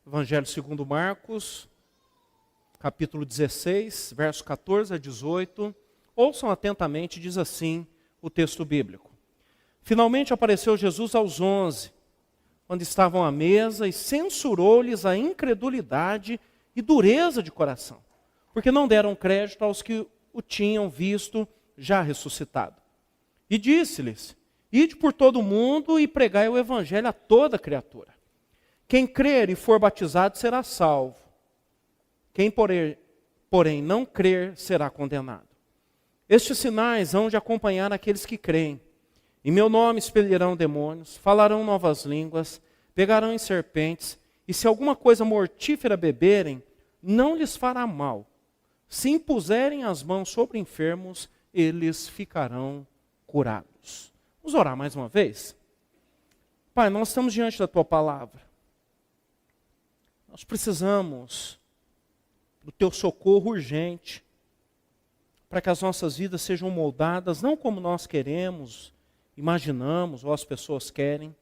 Evangelho segundo Marcos, capítulo 16, verso 14 a 18. Ouçam atentamente, diz assim o texto bíblico. Finalmente apareceu Jesus aos 11, quando estavam à mesa, e censurou-lhes a incredulidade e dureza de coração, porque não deram crédito aos que o tinham visto já ressuscitado. E disse-lhes: ide por todo o mundo e pregai o evangelho a toda criatura. Quem crer e for batizado será salvo. Quem, porém, não crer será condenado. Estes sinais hão de acompanhar aqueles que creem. Em meu nome expelirão demônios, falarão novas línguas, pegarão em serpentes, e se alguma coisa mortífera beberem, não lhes fará mal. Se impuserem as mãos sobre enfermos, eles ficarão curados. Vamos orar mais uma vez? Pai, nós estamos diante da Tua palavra. Nós precisamos do Teu socorro urgente, para que as nossas vidas sejam moldadas, não como nós queremos, imaginamos ou as pessoas querem,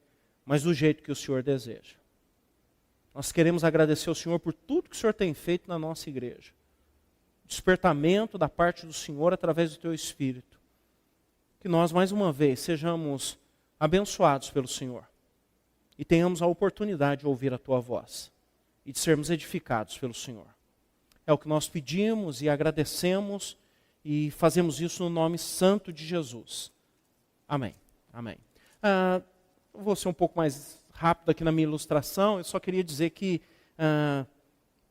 mas do jeito que o Senhor deseja. Nós queremos agradecer ao Senhor por tudo que o Senhor tem feito na nossa igreja. Despertamento da parte do Senhor através do Teu Espírito. Que nós, mais uma vez, sejamos abençoados pelo Senhor. E tenhamos a oportunidade de ouvir a Tua voz. E de sermos edificados pelo Senhor. É o que nós pedimos e agradecemos. E fazemos isso no nome santo de Jesus. Amém. Amém. Eu vou ser um pouco mais rápido aqui na minha ilustração. Eu só queria dizer que,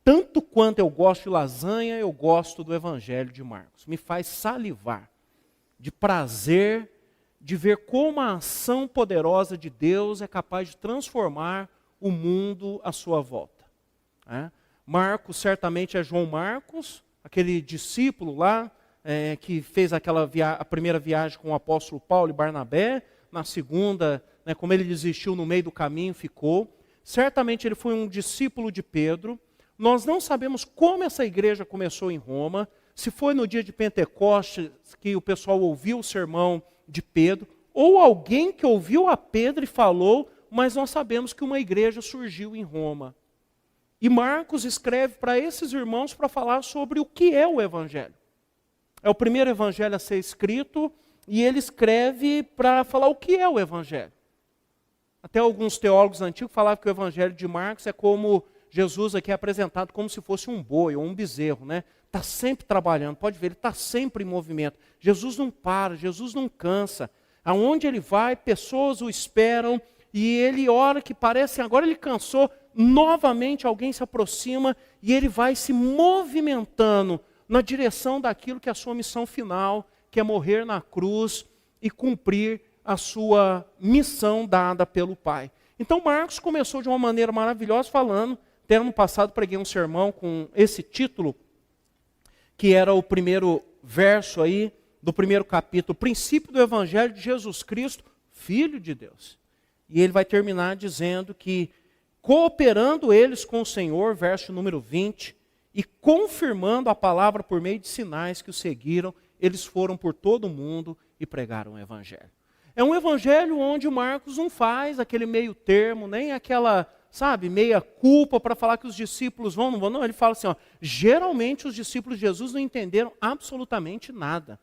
tanto quanto eu gosto de lasanha, eu gosto do Evangelho de Marcos. Me faz salivar, de prazer, de ver como a ação poderosa de Deus é capaz de transformar o mundo à sua volta. Marcos certamente é João Marcos, aquele discípulo lá, que fez a primeira viagem com o apóstolo Paulo e Barnabé, na segunda, como ele desistiu no meio do caminho, ficou. Certamente ele foi um discípulo de Pedro. Nós não sabemos como essa igreja começou em Roma, se foi no dia de Pentecostes que o pessoal ouviu o sermão de Pedro, ou alguém que ouviu a Pedro e falou, mas nós sabemos que uma igreja surgiu em Roma. E Marcos escreve para esses irmãos para falar sobre o que é o Evangelho. É o primeiro evangelho a ser escrito e ele escreve para falar o que é o evangelho. Até alguns teólogos antigos falavam que o evangelho de Marcos é como Jesus aqui é apresentado como se fosse um boi ou um bezerro, né? Está sempre trabalhando, pode ver, ele está sempre em movimento. Jesus não para, Jesus não cansa. Aonde ele vai, pessoas o esperam e ele ora que parece, agora ele cansou, novamente alguém se aproxima e ele vai se movimentando na direção daquilo que é a sua missão final, que é morrer na cruz e cumprir a sua missão dada pelo Pai. Então Marcos começou de uma maneira maravilhosa falando, até ano passado preguei um sermão com esse título, que era o primeiro verso aí, do primeiro capítulo, o princípio do Evangelho de Jesus Cristo, Filho de Deus. E ele vai terminar dizendo que, cooperando eles com o Senhor, verso número 20, e confirmando a palavra por meio de sinais que o seguiram, eles foram por todo o mundo e pregaram o Evangelho. É um Evangelho onde o Marcos não faz aquele meio termo, nem aquela, meia culpa para falar que os discípulos vão, não vão. Não, ele fala assim, geralmente os discípulos de Jesus não entenderam absolutamente nada.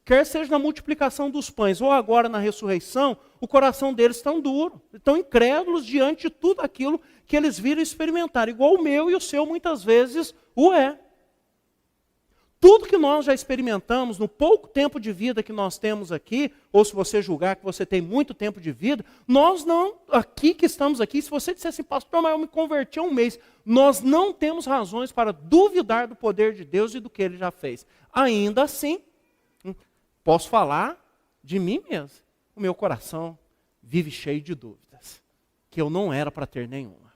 Quer seja na multiplicação dos pães ou agora na ressurreição, o coração deles está duro, estão incrédulos diante de tudo aquilo que eles viram e experimentaram, igual o meu e o seu muitas vezes o é. Tudo que nós já experimentamos no pouco tempo de vida que nós temos aqui, ou se você julgar que você tem muito tempo de vida, nós não, aqui que estamos aqui, se você disser assim, pastor, mas eu me converti há um mês, nós não temos razões para duvidar do poder de Deus e do que Ele já fez. Ainda assim, posso falar de mim mesmo. O meu coração vive cheio de dúvidas, que eu não era para ter nenhuma.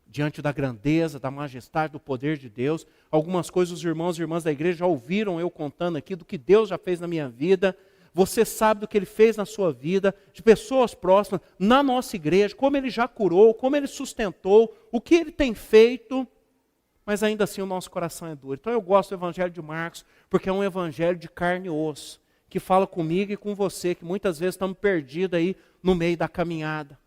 Diante da grandeza, da majestade, do poder de Deus, algumas coisas os irmãos e irmãs da igreja já ouviram eu contando aqui do que Deus já fez na minha vida. Você sabe do que Ele fez na sua vida, de pessoas próximas, na nossa igreja, como Ele já curou, como Ele sustentou, o que Ele tem feito. Mas ainda assim o nosso coração é duro. Então eu gosto do Evangelho de Marcos, porque é um Evangelho de carne e osso, que fala comigo e com você, que muitas vezes estamos perdidos aí no meio da caminhada.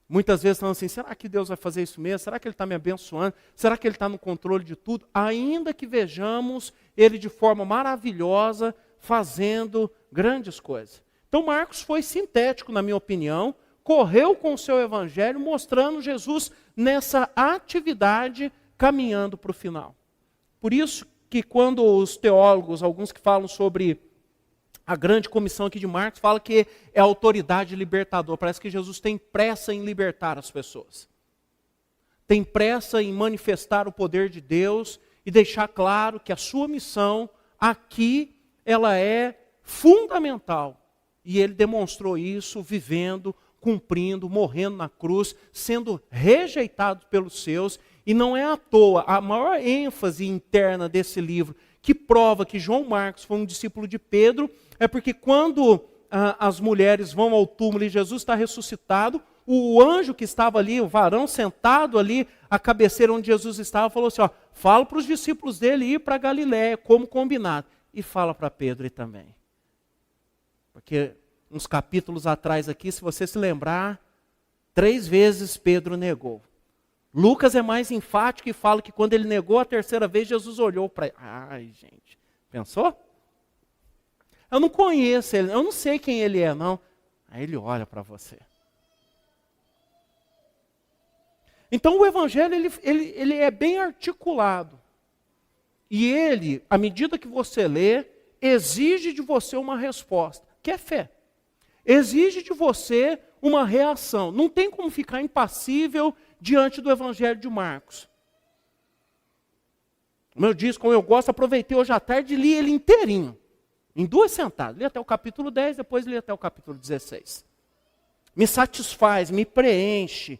Muitas vezes falando assim, será que Deus vai fazer isso mesmo? Será que Ele está me abençoando? Será que Ele está no controle de tudo? Ainda que vejamos Ele de forma maravilhosa, fazendo grandes coisas. Então Marcos foi sintético, na minha opinião, correu com o seu evangelho, mostrando Jesus nessa atividade, caminhando para o final. Por isso que quando os teólogos, alguns que falam sobre a grande comissão aqui de Marcos, fala que é autoridade libertadora. Parece que Jesus tem pressa em libertar as pessoas. Tem pressa em manifestar o poder de Deus e deixar claro que a sua missão aqui, ela é fundamental. E ele demonstrou isso vivendo, cumprindo, morrendo na cruz, sendo rejeitado pelos seus. E não é à toa, a maior ênfase interna desse livro, que prova que João Marcos foi um discípulo de Pedro, é porque quando as mulheres vão ao túmulo e Jesus está ressuscitado, o anjo que estava ali, o varão sentado ali, à cabeceira onde Jesus estava, falou assim, fala para os discípulos dele ir para Galiléia, como combinado. E fala para Pedro também. Porque uns capítulos atrás aqui, se você se lembrar, 3 vezes Pedro negou. Lucas é mais enfático e fala que quando ele negou a terceira vez, Jesus olhou para ele. Ai, gente, pensou? Eu não conheço ele, eu não sei quem ele é, não. Aí ele olha para você. Então o evangelho, ele é bem articulado. E ele, à medida que você lê, exige de você uma resposta, que é fé. Exige de você uma reação. Não tem como ficar impassível diante do evangelho de Marcos. Como eu disse, como eu gosto, aproveitei hoje à tarde e li ele inteirinho. Em 2 sentadas. Li até o capítulo 10, depois li até o capítulo 16. Me satisfaz, me preenche,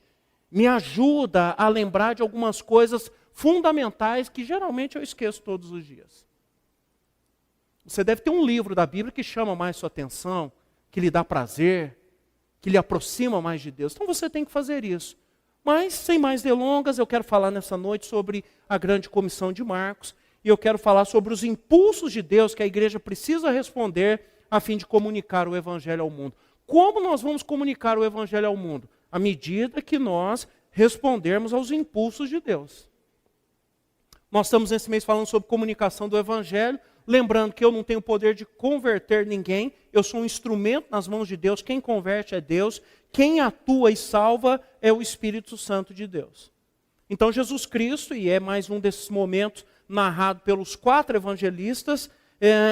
me ajuda a lembrar de algumas coisas fundamentais que geralmente eu esqueço todos os dias. Você deve ter um livro da Bíblia que chama mais sua atenção, que lhe dá prazer, que lhe aproxima mais de Deus. Então você tem que fazer isso. Mas, sem mais delongas, eu quero falar nessa noite sobre a grande comissão de Marcos, e eu quero falar sobre os impulsos de Deus que a igreja precisa responder a fim de comunicar o evangelho ao mundo. Como nós vamos comunicar o evangelho ao mundo? À medida que nós respondermos aos impulsos de Deus. Nós estamos nesse mês falando sobre comunicação do evangelho, lembrando que eu não tenho poder de converter ninguém, eu sou um instrumento nas mãos de Deus, quem converte é Deus, quem atua e salva é o Espírito Santo de Deus. Então Jesus Cristo, e é mais um desses momentos narrado pelos 4 evangelistas,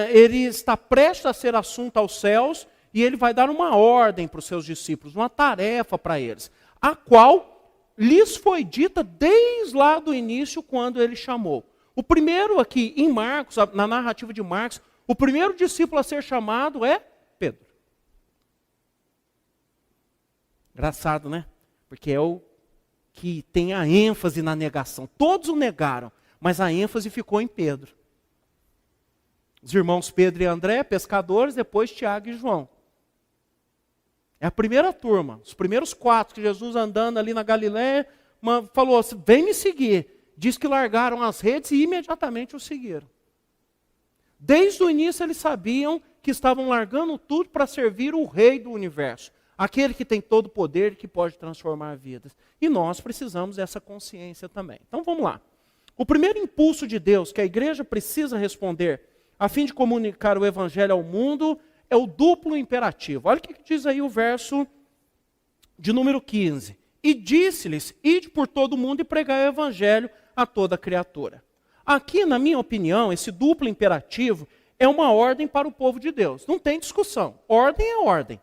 ele está prestes a ser assunto aos céus, e ele vai dar uma ordem para os seus discípulos, uma tarefa para eles, a qual lhes foi dita desde lá do início, quando ele chamou. O primeiro aqui em Marcos, na narrativa de Marcos, o primeiro discípulo a ser chamado é Pedro. Engraçado, né? Porque é o que tem a ênfase na negação. Todos o negaram, mas a ênfase ficou em Pedro. Os irmãos Pedro e André, pescadores, depois Tiago e João. É a primeira turma, os primeiros 4 que Jesus andando ali na Galiléia, falou assim, vem me seguir. Diz que largaram as redes e imediatamente o seguiram. Desde o início eles sabiam que estavam largando tudo para servir o rei do universo. Aquele que tem todo o poder e que pode transformar vidas. E nós precisamos dessa consciência também. Então vamos lá. O primeiro impulso de Deus que a igreja precisa responder a fim de comunicar o evangelho ao mundo é o duplo imperativo. Olha o que diz aí o verso de número 15. E disse-lhes, ide por todo o mundo e pregai o evangelho a toda criatura. Aqui, na minha opinião, esse duplo imperativo é uma ordem para o povo de Deus. Não tem discussão. Ordem é ordem.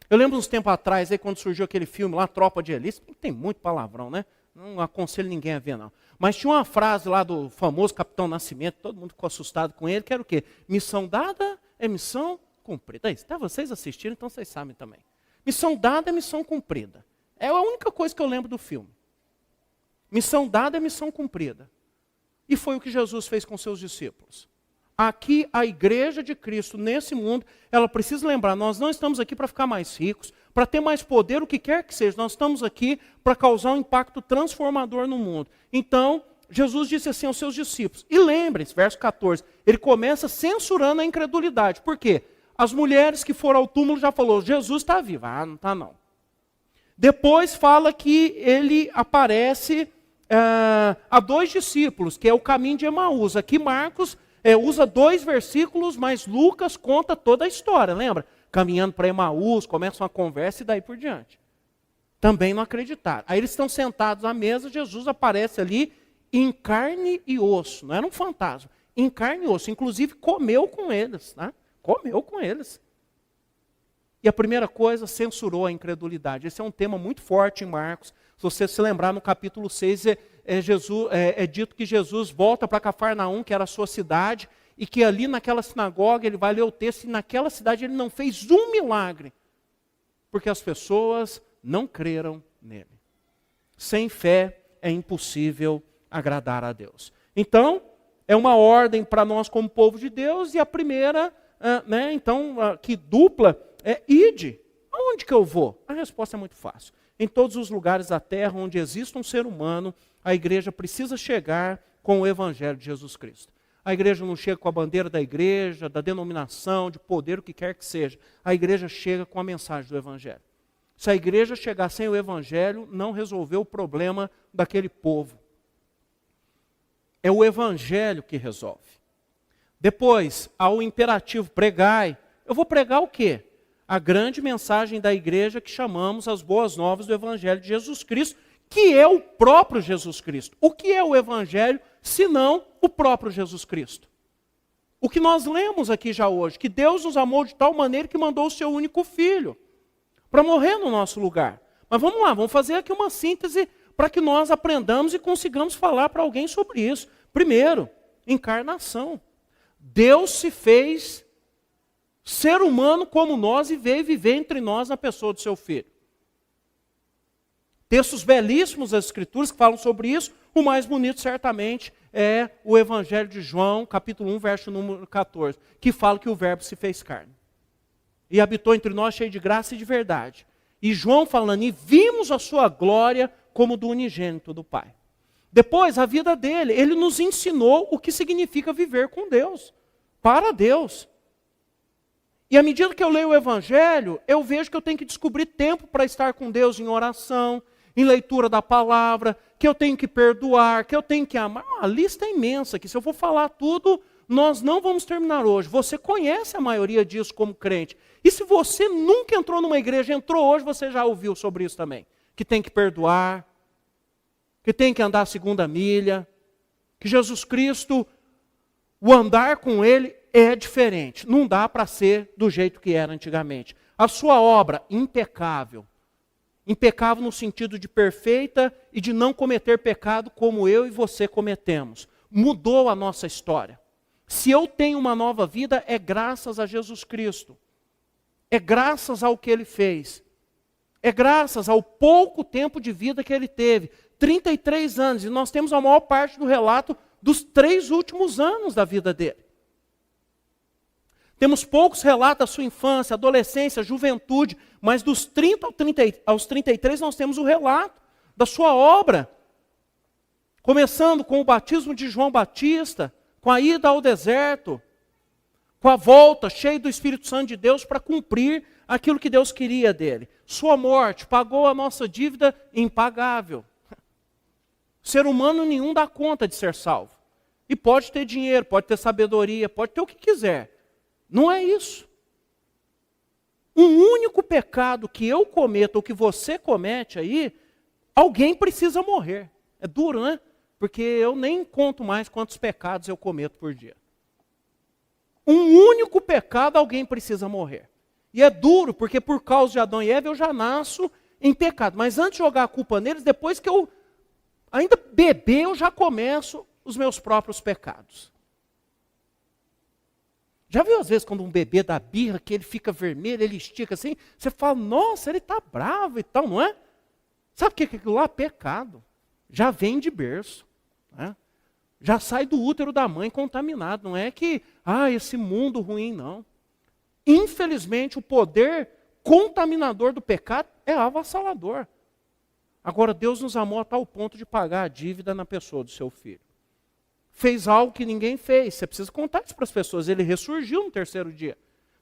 Eu lembro uns tempos atrás, aí, quando surgiu aquele filme lá, Tropa de Elite, tem muito palavrão, né? Não aconselho ninguém a ver, não. Mas tinha uma frase lá do famoso Capitão Nascimento, todo mundo ficou assustado com ele, que era o quê? Missão dada é missão cumprida. Até vocês assistiram, então vocês sabem também. Missão dada é missão cumprida. É a única coisa que eu lembro do filme. Missão dada é missão cumprida. E foi o que Jesus fez com seus discípulos. Aqui, a igreja de Cristo, nesse mundo, ela precisa lembrar, nós não estamos aqui para ficar mais ricos, para ter mais poder, o que quer que seja. Nós estamos aqui para causar um impacto transformador no mundo. Então, Jesus disse assim aos seus discípulos. E lembre-se, verso 14, ele começa censurando a incredulidade. Por quê? As mulheres que foram ao túmulo já falou, Jesus está vivo. Ah, não está não. Depois fala que ele aparece a 2 discípulos, que é o caminho de Emaús. Aqui Marcos usa 2 versículos, mas Lucas conta toda a história, lembra? Caminhando para Emaús, começa uma conversa e daí por diante. Também não acreditaram. Aí eles estão sentados à mesa, Jesus aparece ali em carne e osso. Não era um fantasma, em carne e osso. Inclusive comeu com eles, né? Comeu com eles. E a primeira coisa, censurou a incredulidade. Esse é um tema muito forte em Marcos. Se você se lembrar, no capítulo 6, é dito que Jesus volta para Cafarnaum, que era a sua cidade, e que ali naquela sinagoga, ele vai ler o texto, e naquela cidade ele não fez um milagre, porque as pessoas não creram nele. Sem fé é impossível agradar a Deus. Então, é uma ordem para nós como povo de Deus, e a primeira, que dupla, é ide. Aonde que eu vou? A resposta é muito fácil. Em todos os lugares da terra onde existe um ser humano, a igreja precisa chegar com o evangelho de Jesus Cristo. A igreja não chega com a bandeira da igreja, da denominação, de poder, o que quer que seja. A igreja chega com a mensagem do evangelho. Se a igreja chegar sem o evangelho, não resolveu o problema daquele povo. É o evangelho que resolve. Depois, ao imperativo pregai. Eu vou pregar o quê? A grande mensagem da igreja que chamamos as boas novas do evangelho de Jesus Cristo, que é o próprio Jesus Cristo. O que é o evangelho, senão o próprio Jesus Cristo? O que nós lemos aqui já hoje, que Deus nos amou de tal maneira que mandou o seu único filho para morrer no nosso lugar. Mas vamos lá, vamos fazer aqui uma síntese para que nós aprendamos e consigamos falar para alguém sobre isso. Primeiro, encarnação. Deus se fez ser humano como nós e veio viver entre nós na pessoa do seu filho. Textos belíssimos das Escrituras que falam sobre isso. O mais bonito, certamente, é o Evangelho de João, capítulo 1, verso número 14, que fala que o Verbo se fez carne e habitou entre nós cheio de graça e de verdade. E João falando, e vimos a sua glória como do unigênito do Pai. Depois, a vida dele, ele nos ensinou o que significa viver com Deus, para Deus. E à medida que eu leio o Evangelho, eu vejo que eu tenho que descobrir tempo para estar com Deus em oração, em leitura da palavra, que eu tenho que perdoar, que eu tenho que amar. A lista é imensa, que se eu for falar tudo, nós não vamos terminar hoje. Você conhece a maioria disso como crente. E se você nunca entrou numa igreja, entrou hoje, você já ouviu sobre isso também. Que tem que perdoar, que tem que andar a segunda milha, que Jesus Cristo, o andar com Ele é diferente. Não dá para ser do jeito que era antigamente. A sua obra, impecável. Impecável no sentido de perfeita e de não cometer pecado como eu e você cometemos. Mudou a nossa história. Se eu tenho uma nova vida, é graças a Jesus Cristo. É graças ao que Ele fez. É graças ao pouco tempo de vida que Ele teve. 33 anos. E nós temos a maior parte do relato dos 3 últimos anos da vida dele. Temos poucos relatos da sua infância, adolescência, juventude, mas dos 30 aos 33 nós temos o relato da sua obra. Começando com o batismo de João Batista, com a ida ao deserto, com a volta cheio do Espírito Santo de Deus para cumprir aquilo que Deus queria dele. Sua morte pagou a nossa dívida impagável. Ser humano nenhum dá conta de ser salvo. E pode ter dinheiro, pode ter sabedoria, pode ter o que quiser. Não é isso. Um único pecado que eu cometo ou que você comete aí, alguém precisa morrer. É duro, né? Porque eu nem conto mais quantos pecados eu cometo por dia. Um único pecado, alguém precisa morrer. E é duro, porque por causa de Adão e Eva eu já nasço em pecado. Mas antes de jogar a culpa neles, depois que eu ainda beber, eu já começo os meus próprios pecados. Já viu às vezes quando um bebê dá birra, que ele fica vermelho, ele estica assim, você fala, nossa, ele está bravo e tal, não é? Sabe o que é aquilo lá? Pecado. Já vem de berço. Né? Já sai do útero da mãe contaminado. Não é que, esse mundo ruim, não. Infelizmente, o poder contaminador do pecado é avassalador. Agora, Deus nos amou a tal ponto de pagar a dívida na pessoa do seu filho. Fez algo que ninguém fez. Você precisa contar isso para as pessoas. Ele ressurgiu no 3º dia.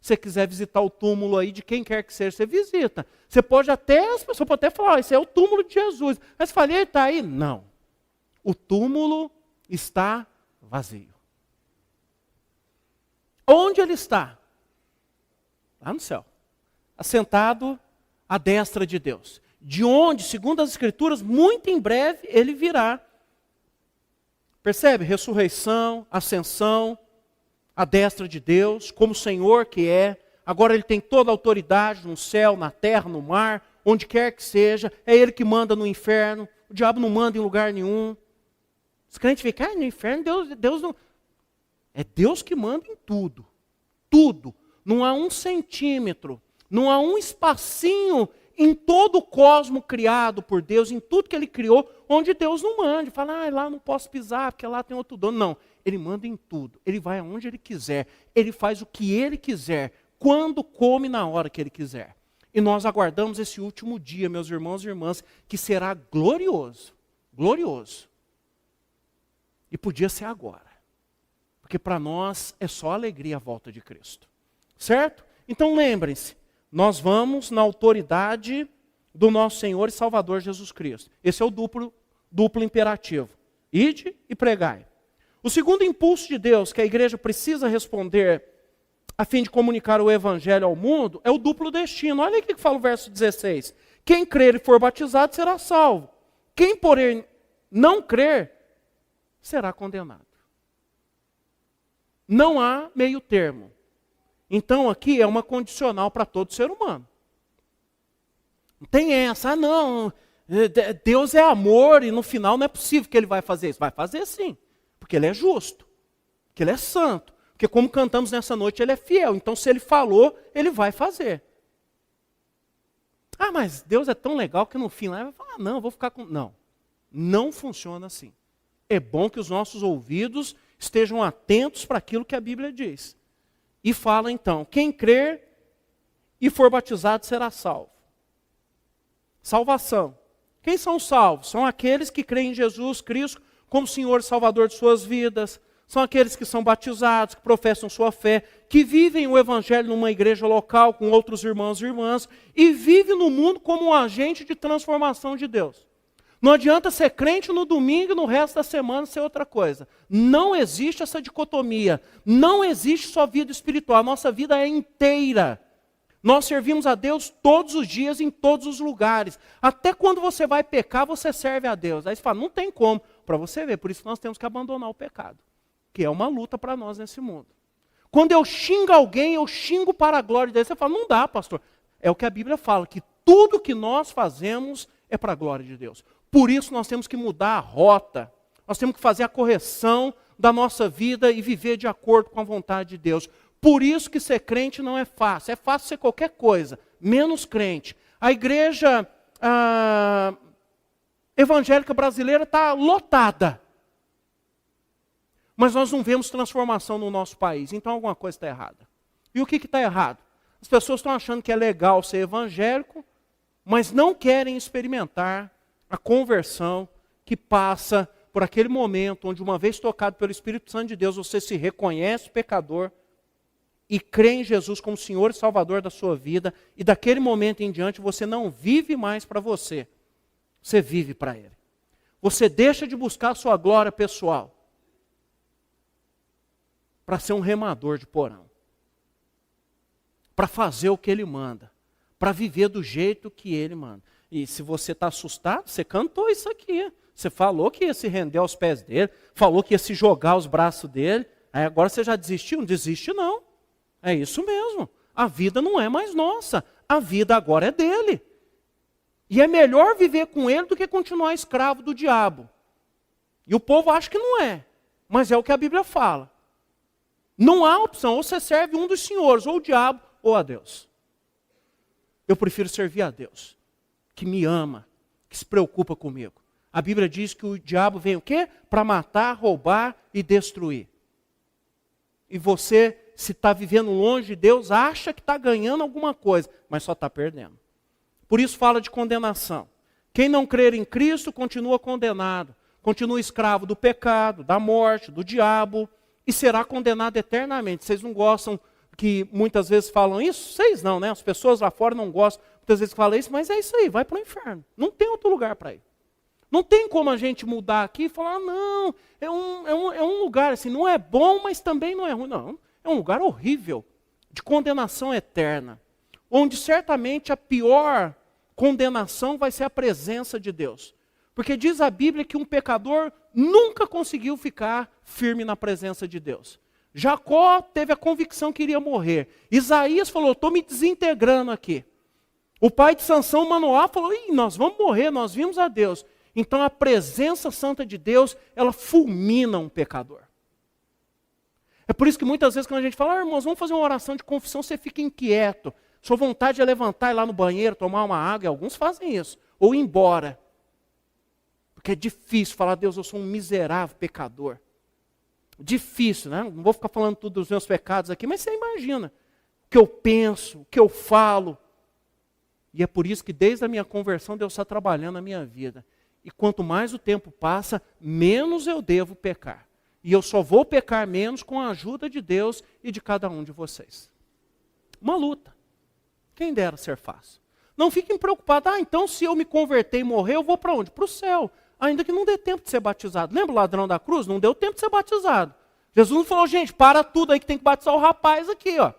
Se você quiser visitar o túmulo aí de quem quer que seja, você visita. Você pode até, as pessoas podem até falar, esse é o túmulo de Jesus. Mas você fala, ele está aí? Não. O túmulo está vazio. Onde ele está? Lá no céu. Assentado à destra de Deus. De onde, segundo as Escrituras, muito em breve ele virá. Percebe? Ressurreição, ascensão, à destra de Deus, como Senhor que é. Agora ele tem toda a autoridade no céu, na terra, no mar, onde quer que seja. É ele que manda no inferno. O diabo não manda em lugar nenhum. Os crentes ficam, no inferno Deus não... É Deus que manda em tudo. Tudo. Não há um centímetro, não há um espacinho em todo o cosmo criado por Deus, em tudo que ele criou, onde Deus não manda. Fala, lá não posso pisar, porque lá tem outro dono. Não. Ele manda em tudo. Ele vai aonde ele quiser. Ele faz o que ele quiser. Quando, come, na hora que ele quiser. E nós aguardamos esse último dia, meus irmãos e irmãs, que será glorioso. Glorioso. E podia ser agora. Porque para nós é só alegria a volta de Cristo. Certo? Então lembrem-se, nós vamos na autoridade do nosso Senhor e Salvador Jesus Cristo. Esse é o duplo imperativo. Ide e pregai. O segundo impulso de Deus que a igreja precisa responder a fim de comunicar o evangelho ao mundo é o duplo destino. Olha aqui que fala o verso 16. Quem crer e for batizado será salvo. Quem, porém, não crer, será condenado. Não há meio termo. Então aqui é uma condicional para todo ser humano. Não tem essa, não, Deus é amor e no final não é possível que ele vai fazer isso. Vai fazer sim. Porque ele é justo, porque ele é santo, porque como cantamos nessa noite, ele é fiel. Então se ele falou, ele vai fazer. Mas Deus é tão legal que no fim lá ele vai falar, não, vou ficar com... Não, não funciona assim. É bom que os nossos ouvidos estejam atentos para aquilo que a Bíblia diz. E fala então, quem crer e for batizado será salvo. Salvação. Quem são os salvos? São aqueles que creem em Jesus Cristo como Senhor e Salvador de suas vidas, são aqueles que são batizados, que professam sua fé, que vivem o Evangelho numa igreja local com outros irmãos e irmãs, e vivem no mundo como um agente de transformação de Deus. Não adianta ser crente no domingo e no resto da semana ser outra coisa. Não existe essa dicotomia, não existe só vida espiritual, a nossa vida é inteira. Nós servimos a Deus todos os dias, em todos os lugares. Até quando você vai pecar, você serve a Deus. Aí você fala, não tem como. Para você ver, por isso nós temos que abandonar o pecado. Que é uma luta para nós nesse mundo. Quando eu xingo alguém, eu xingo para a glória de Deus. Você fala, não dá, pastor. É o que a Bíblia fala, que tudo que nós fazemos é para a glória de Deus. Por isso nós temos que mudar a rota. Nós temos que fazer a correção da nossa vida e viver de acordo com a vontade de Deus. Por isso que ser crente não é fácil. É fácil ser qualquer coisa, menos crente. A igreja evangélica brasileira está lotada. Mas nós não vemos transformação no nosso país. Então alguma coisa está errada. E o que está errado? As pessoas estão achando que é legal ser evangélico, mas não querem experimentar a conversão que passa por aquele momento onde, uma vez tocado pelo Espírito Santo de Deus, você se reconhece pecador e crê em Jesus como Senhor e Salvador da sua vida, e daquele momento em diante você não vive mais para você, você vive para Ele. Você deixa de buscar a sua glória pessoal para ser um remador de porão, para fazer o que Ele manda, para viver do jeito que Ele manda. E se você está assustado, você cantou isso aqui. Você falou que ia se render aos pés dele, falou que ia se jogar aos braços dele. Aí agora você já desistiu? Não desiste não. É isso mesmo. A vida não é mais nossa. A vida agora é dele. E é melhor viver com ele do que continuar escravo do diabo. E o povo acha que não é. Mas é o que a Bíblia fala. Não há opção. Ou você serve um dos senhores, ou o diabo, ou a Deus. Eu prefiro servir a Deus, que me ama, que se preocupa comigo. A Bíblia diz que o diabo vem o quê? Para matar, roubar e destruir. E você, se está vivendo longe de Deus, acha que está ganhando alguma coisa, mas só está perdendo. Por isso fala de condenação. Quem não crer em Cristo continua condenado, continua escravo do pecado, da morte, do diabo, e será condenado eternamente. Vocês não gostam que muitas vezes falam isso? Vocês não, né? As pessoas lá fora não gostam, muitas vezes falam isso, mas é isso aí, vai para o inferno. Não tem outro lugar para ir. Não tem como a gente mudar aqui e falar, não, é um lugar assim, não é bom, mas também não é ruim. Não, é um lugar horrível, de condenação eterna, onde certamente a pior condenação vai ser a presença de Deus. Porque diz a Bíblia que um pecador nunca conseguiu ficar firme na presença de Deus. Jacó teve a convicção que iria morrer. Isaías falou, estou me desintegrando aqui. O pai de Sansão, Manoá, falou, nós vamos morrer, nós vimos a Deus. Então a presença santa de Deus, ela fulmina um pecador. É por isso que muitas vezes quando a gente fala, irmãos, vamos fazer uma oração de confissão, você fica inquieto. Sua vontade é levantar e ir lá no banheiro, tomar uma água, e alguns fazem isso. Ou ir embora. Porque é difícil falar, Deus, eu sou um miserável pecador. Difícil, né? Não vou ficar falando tudo dos meus pecados aqui, mas você imagina. O que eu penso, o que eu falo. E é por isso que desde a minha conversão Deus está trabalhando na minha vida. E quanto mais o tempo passa, menos eu devo pecar. E eu só vou pecar menos com a ajuda de Deus e de cada um de vocês. Uma luta. Quem dera ser fácil. Não fiquem preocupados. Então se eu me converter e morrer, eu vou para onde? Para o céu. Ainda que não dê tempo de ser batizado. Lembra o ladrão da cruz? Não deu tempo de ser batizado. Jesus não falou, gente, para tudo aí que tem que batizar o rapaz aqui, ó.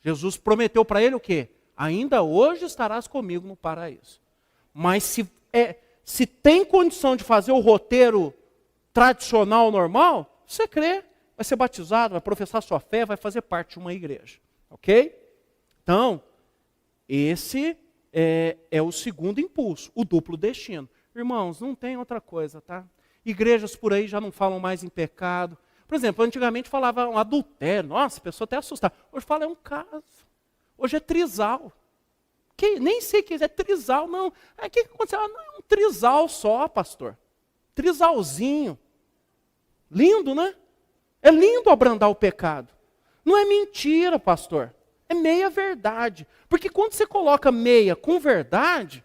Jesus prometeu para ele o quê? Ainda hoje estarás comigo no paraíso. Mas se tem condição de fazer o roteiro tradicional, normal, você crê, vai ser batizado, vai professar sua fé, vai fazer parte de uma igreja. Ok? Então, esse é o segundo impulso, o duplo destino. Irmãos, não tem outra coisa, tá? Igrejas por aí já não falam mais em pecado. Por exemplo, antigamente falava um adultério. Nossa, a pessoa até assustava. Hoje fala é um caso. Hoje é trisal. Nem sei o que é trisal, não. Aí o que aconteceu? Não, é um trisal só, pastor. Trisalzinho. Lindo, né? É lindo abrandar o pecado. Não é mentira, pastor. É meia verdade. Porque quando você coloca meia com verdade,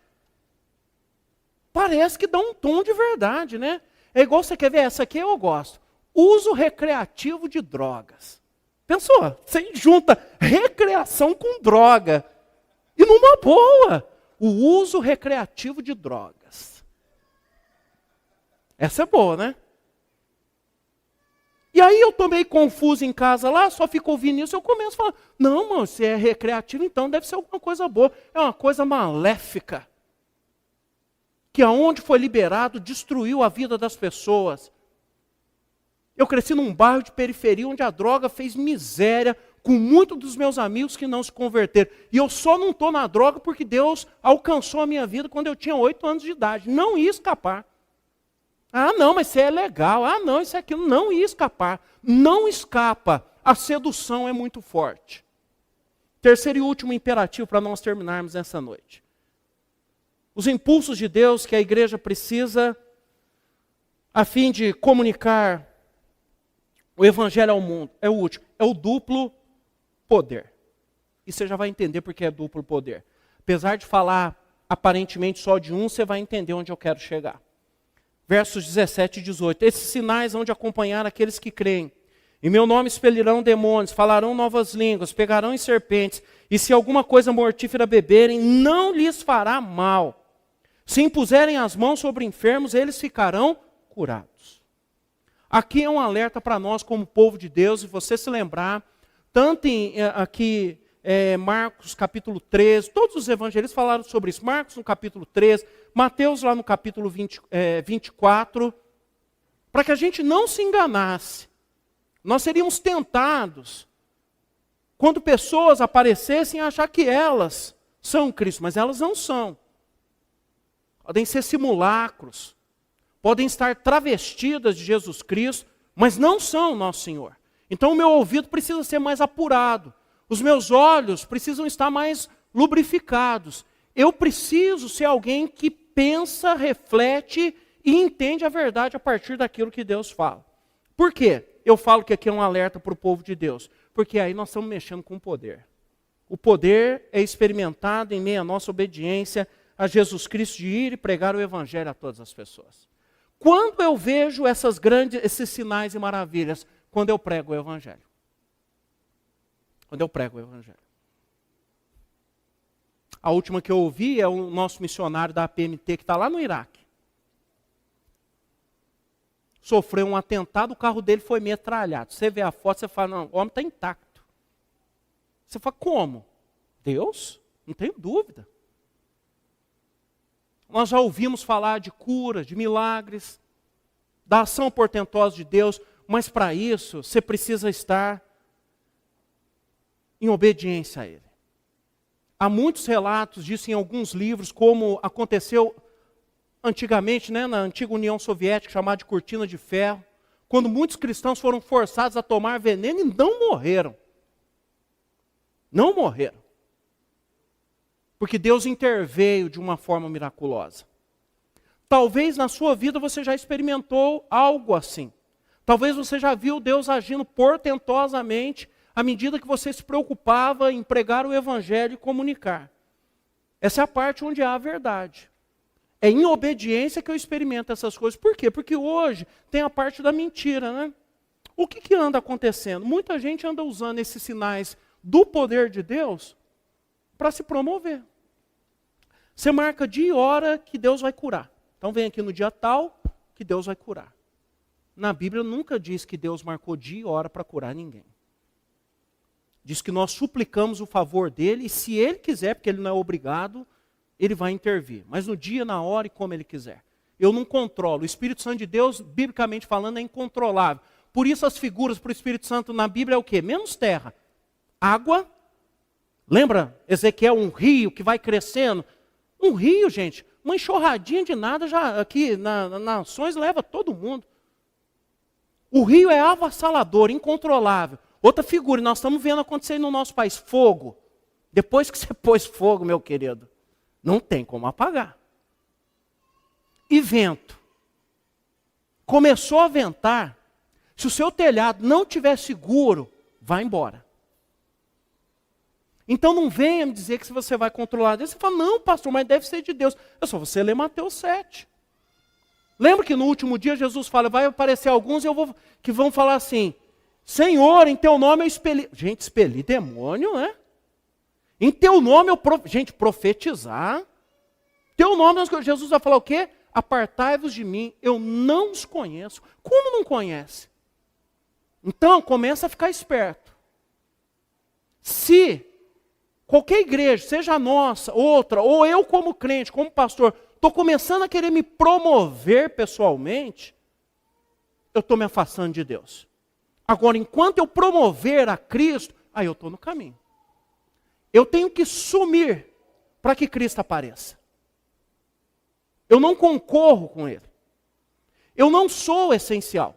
parece que dá um tom de verdade, né? É igual você quer ver, essa aqui eu gosto. Uso recreativo de drogas. Pensou? Você junta recreação com droga. E numa boa. O uso recreativo de drogas. Essa é boa, né? E aí eu tô meio confuso em casa lá, só fico ouvindo isso, eu começo a falar, não, mano, se é recreativo, então deve ser alguma coisa boa. É uma coisa maléfica. Que aonde foi liberado, destruiu a vida das pessoas. Eu cresci num bairro de periferia onde a droga fez miséria com muitos dos meus amigos que não se converteram. E eu só não estou na droga porque Deus alcançou a minha vida quando eu tinha 8 anos de idade. Não ia escapar. Ah, não, mas isso é legal. Ah, não, isso é aquilo. Não ia escapar. Não escapa. A sedução é muito forte. Terceiro e último imperativo para nós terminarmos essa noite. Os impulsos de Deus que a igreja precisa a fim de comunicar o evangelho ao mundo. É o último. É o duplo poder. E você já vai entender porque é duplo poder. Apesar de falar aparentemente só de um, você vai entender onde eu quero chegar. Versos 17 e 18. Esses sinais hão de acompanhar aqueles que creem. Em meu nome expelirão demônios, falarão novas línguas, pegarão em serpentes, e se alguma coisa mortífera beberem, não lhes fará mal. Se impuserem as mãos sobre enfermos, eles ficarão curados. Aqui é um alerta para nós como povo de Deus, e você se lembrar, tanto aqui Marcos capítulo 13, todos os evangelistas falaram sobre isso. Marcos no capítulo 13, Mateus lá no capítulo 24, para que a gente não se enganasse. Nós seríamos tentados, quando pessoas aparecessem, a achar que elas são Cristo, mas elas não são. Podem ser simulacros, podem estar travestidas de Jesus Cristo, mas não são nosso Senhor. Então o meu ouvido precisa ser mais apurado, os meus olhos precisam estar mais lubrificados. Eu preciso ser alguém que pensa, reflete e entende a verdade a partir daquilo que Deus fala. Por quê? Eu falo que aqui é um alerta para o povo de Deus, porque aí nós estamos mexendo com o poder. O poder é experimentado em meio à nossa obediência a Jesus Cristo de ir e pregar o evangelho a todas as pessoas. Quando eu vejo esses sinais e maravilhas? Quando eu prego o evangelho. quando eu prego o evangelho. A última que eu ouvi é o nosso missionário da APMT que está lá no Iraque. Sofreu um atentado, o carro dele foi metralhado. Você vê a foto, você fala, não, o homem está intacto. Você fala, como? Deus? Não tenho dúvida. Nós já ouvimos falar de cura, de milagres, da ação portentosa de Deus, mas para isso você precisa estar em obediência a Ele. Há muitos relatos disso em alguns livros, como aconteceu antigamente, na antiga União Soviética, chamada de cortina de ferro, quando muitos cristãos foram forçados a tomar veneno e não morreram. Não morreram. Porque Deus interveio de uma forma miraculosa. Talvez na sua vida você já experimentou algo assim. Talvez você já viu Deus agindo portentosamente à medida que você se preocupava em pregar o evangelho e comunicar. Essa é a parte onde há a verdade. É em obediência que eu experimento essas coisas. Por quê? Porque hoje tem a parte da mentira, né? O que anda acontecendo? Muita gente anda usando esses sinais do poder de Deus para se promover. Você marca dia e hora que Deus vai curar. Então vem aqui no dia tal que Deus vai curar. Na Bíblia nunca diz que Deus marcou dia e hora para curar ninguém. Diz que nós suplicamos o favor dele e se ele quiser, porque ele não é obrigado, ele vai intervir. Mas no dia, na hora e como ele quiser. Eu não controlo. O Espírito Santo de Deus, biblicamente falando, é incontrolável. Por isso as figuras para o Espírito Santo na Bíblia é o quê? Menos terra. Água. Lembra, Ezequiel, um rio que vai crescendo? Um rio, gente, uma enxurradinha de nada já aqui nas nações leva todo mundo. O rio é avassalador, incontrolável. Outra figura, nós estamos vendo acontecer no nosso país, fogo. Depois que você pôs fogo, meu querido, não tem como apagar. E vento. Começou a ventar, se o seu telhado não estiver seguro, vai embora. Então não venha me dizer que se você vai controlar Deus, você fala, não pastor, mas deve ser de Deus. É só você ler Mateus 7. Lembra que no último dia Jesus fala, vai aparecer alguns que vão falar assim, Senhor, em teu nome eu expeli. Gente, expeli demônio, né? Em teu nome eu... Gente, profetizar. Teu nome, Jesus vai falar o quê? Apartai-vos de mim, eu não os conheço. Como não conhece? Então, começa a ficar esperto. Se qualquer igreja, seja a nossa, outra, ou eu como crente, como pastor, estou começando a querer me promover pessoalmente, eu estou me afastando de Deus. Agora, enquanto eu promover a Cristo, aí eu estou no caminho. Eu tenho que sumir para que Cristo apareça. Eu não concorro com Ele. Eu não sou essencial.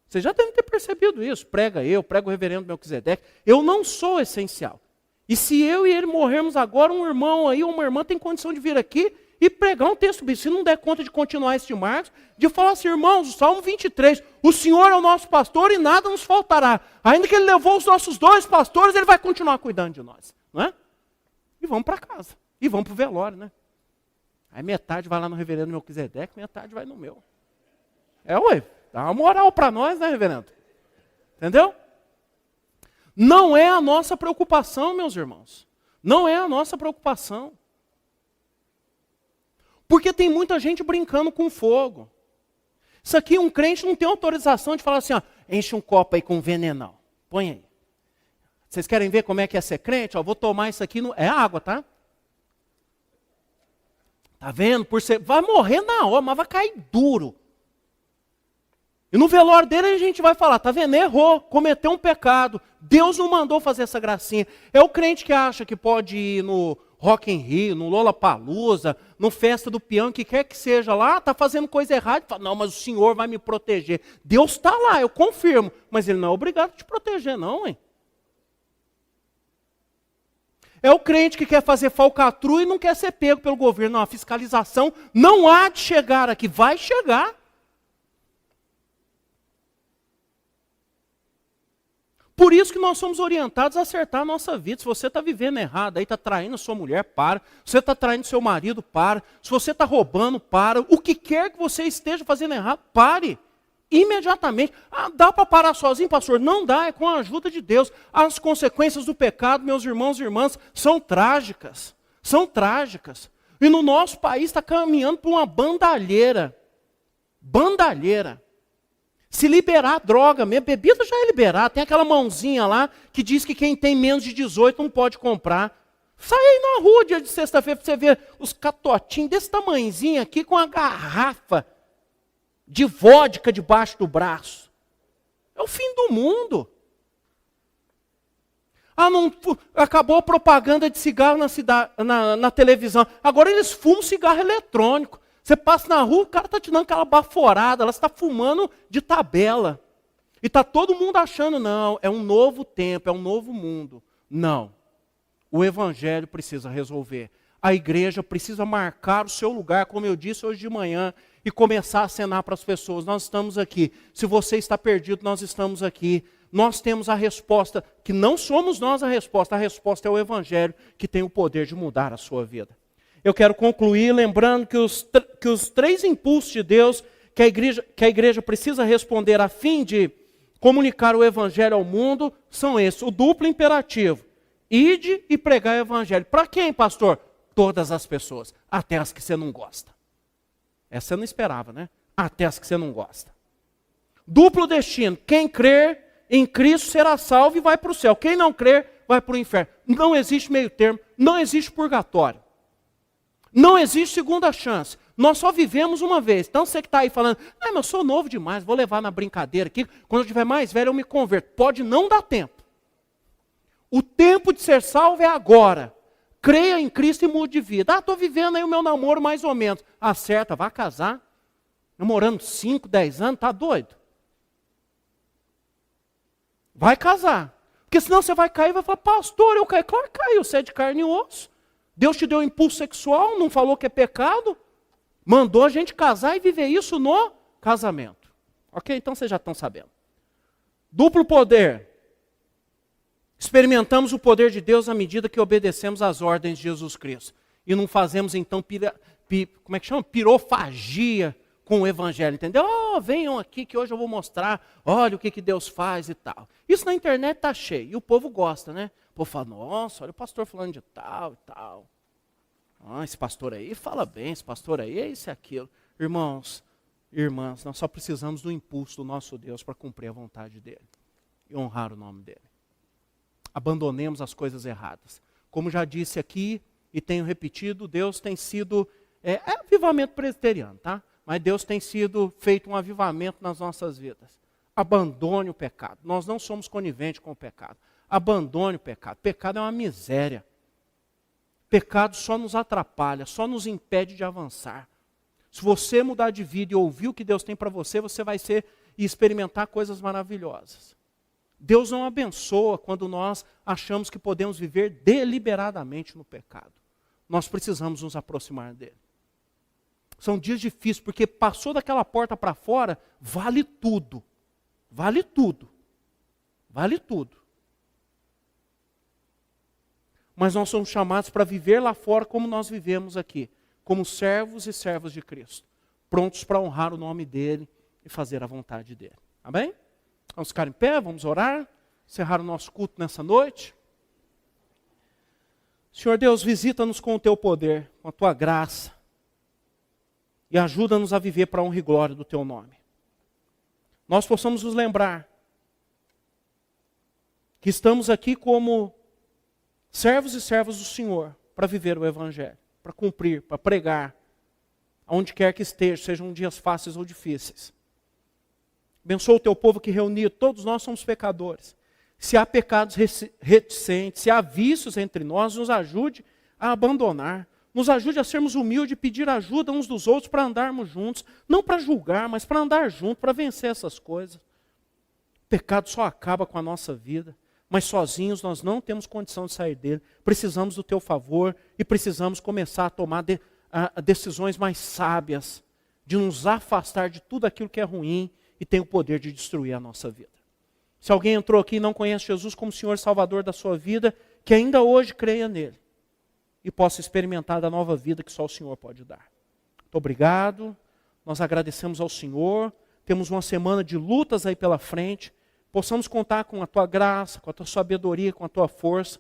Você já deve ter percebido isso. Prega o reverendo Melquisedeque. Eu não sou essencial. E se eu e ele morrermos agora, um irmão aí, ou uma irmã tem condição de vir aqui e pregar um texto bíblico. Se não der conta de continuar esse de Marcos, de falar assim, irmãos, o Salmo 23, o Senhor é o nosso pastor e nada nos faltará. Ainda que Ele levou os nossos 2 pastores, Ele vai continuar cuidando de nós. Não é? E vamos para casa. E vamos para o velório, né? Aí metade vai lá no reverendo Melquisedeque, metade vai no meu. Dá uma moral para nós, né, reverendo? Entendeu? Não é a nossa preocupação, meus irmãos. Não é a nossa preocupação. Porque tem muita gente brincando com fogo. Isso aqui, um crente não tem autorização de falar assim, ó, enche um copo aí com venenal. Põe aí. Vocês querem ver como é que é ser crente? Ó, vou tomar isso aqui, é água, tá? Tá vendo? Vai morrer na hora, mas vai cair duro. E no velório dele a gente vai falar, tá vendo? Errou, cometeu um pecado. Deus não mandou fazer essa gracinha. É o crente que acha que pode ir no Rock in Rio, no Lollapalooza, no Festa do Peão, que quer que seja lá, está fazendo coisa errada. Fala, não, mas o Senhor vai me proteger. Deus está lá, eu confirmo. Mas Ele não é obrigado a te proteger, não, hein? É o crente que quer fazer falcatrua e não quer ser pego pelo governo. Não, a fiscalização não há de chegar aqui, vai chegar. Por isso que nós somos orientados a acertar a nossa vida. Se você está vivendo errado, aí está traindo a sua mulher, para. Se você está traindo seu marido, para. Se você está roubando, para. O que quer que você esteja fazendo errado, pare. Imediatamente. Dá para parar sozinho, pastor? Não dá, é com a ajuda de Deus. As consequências do pecado, meus irmãos e irmãs, são trágicas. São trágicas. E no nosso país está caminhando para uma bandalheira. Bandalheira. Se liberar droga mesmo, bebida já é liberar. Tem aquela mãozinha lá que diz que quem tem menos de 18 não pode comprar. Sai aí na rua dia de sexta-feira para você ver os catotinhos desse tamanhozinho aqui com a garrafa de vodka debaixo do braço. É o fim do mundo. Não, acabou a propaganda de cigarro na televisão. Agora eles fumam cigarro eletrônico. Você passa na rua, o cara está te dando aquela baforada, ela está fumando de tabela. E está todo mundo achando, não, é um novo tempo, é um novo mundo. Não. O evangelho precisa resolver. A igreja precisa marcar o seu lugar, como eu disse hoje de manhã, e começar a acenar para as pessoas. Nós estamos aqui. Se você está perdido, nós estamos aqui. Nós temos a resposta, que não somos nós a resposta é o evangelho que tem o poder de mudar a sua vida. Eu quero concluir lembrando que os 3 impulsos de Deus que a igreja precisa responder a fim de comunicar o evangelho ao mundo são esses. O duplo imperativo. Ide e pregar o evangelho. Para quem, pastor? Todas as pessoas. Até as que você não gosta. Essa você não esperava, né? Até as que você não gosta. Duplo destino. Quem crer em Cristo será salvo e vai para o céu. Quem não crer vai para o inferno. Não existe meio termo. Não existe purgatório. Não existe segunda chance. Nós só vivemos uma vez. Então você que está aí falando, mas eu sou novo demais, vou levar na brincadeira aqui. Quando eu estiver mais velho eu me converto. Pode não dar tempo. O tempo de ser salvo é agora. Creia em Cristo e mude de vida. Estou vivendo aí o meu namoro mais ou menos. Acerta, vai casar. Namorando 5, 10 anos, está doido? Vai casar. Porque senão você vai cair e vai falar, pastor, eu caí. Claro que caiu, você é de carne e osso. Deus te deu um impulso sexual, não falou que é pecado. Mandou a gente casar e viver isso no casamento. Ok? Então vocês já estão sabendo. Duplo poder. Experimentamos o poder de Deus à medida que obedecemos às ordens de Jesus Cristo. E não fazemos então como é que chama? Pirofagia com o evangelho, entendeu? Venham aqui que hoje eu vou mostrar, olha o que Deus faz e tal. Isso na internet está cheio, e o povo gosta, né? O povo fala, nossa, olha o pastor falando de tal e tal. Esse pastor aí fala bem, esse pastor aí é isso e aquilo. Irmãos, irmãs, nós só precisamos do impulso do nosso Deus para cumprir a vontade dele e honrar o nome dele. Abandonemos as coisas erradas. Como já disse aqui e tenho repetido, Deus tem sido, é avivamento presbiteriano, tá? Mas Deus tem sido feito um avivamento nas nossas vidas. Abandone o pecado. Nós não somos coniventes com o pecado. Abandone o pecado. Pecado é uma miséria. Pecado só nos atrapalha, só nos impede de avançar. Se você mudar de vida e ouvir o que Deus tem para você, você vai ser e experimentar coisas maravilhosas. Deus não abençoa quando nós achamos que podemos viver deliberadamente no pecado. Nós precisamos nos aproximar dele. São dias difíceis, porque passou daquela porta para fora, vale tudo. Vale tudo. Vale tudo. Mas nós somos chamados para viver lá fora como nós vivemos aqui. Como servos e servas de Cristo. Prontos para honrar o nome dele e fazer a vontade dele. Amém? Vamos ficar em pé, vamos orar. Encerrar o nosso culto nessa noite. Senhor Deus, visita-nos com o teu poder, com a tua graça. E ajuda-nos a viver para a honra e glória do teu nome. Nós possamos nos lembrar que estamos aqui como servos e servas do Senhor para viver o Evangelho, para cumprir, para pregar, aonde quer que esteja, sejam dias fáceis ou difíceis. Abençoa o teu povo que reuniu, todos nós somos pecadores. Se há pecados reticentes, se há vícios entre nós, nos ajude a abandonar. Nos ajude a sermos humildes e pedir ajuda uns dos outros para andarmos juntos. Não para julgar, mas para andar juntos, para vencer essas coisas. O pecado só acaba com a nossa vida, mas sozinhos nós não temos condição de sair dele. Precisamos do teu favor e precisamos começar a tomar decisões mais sábias, de nos afastar de tudo aquilo que é ruim e tem o poder de destruir a nossa vida. Se alguém entrou aqui e não conhece Jesus como Senhor e Salvador da sua vida, que ainda hoje creia nele e possa experimentar da nova vida que só o Senhor pode dar. Muito obrigado, nós agradecemos ao Senhor temos uma semana de lutas aí pela frente, possamos contar com a tua graça, com a tua sabedoria, com a tua força.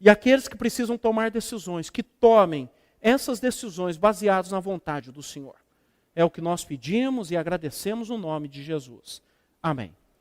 E aqueles que precisam tomar decisões, que tomem essas decisões baseadas na vontade do Senhor. É o que nós pedimos e agradecemos no nome de Jesus. Amém.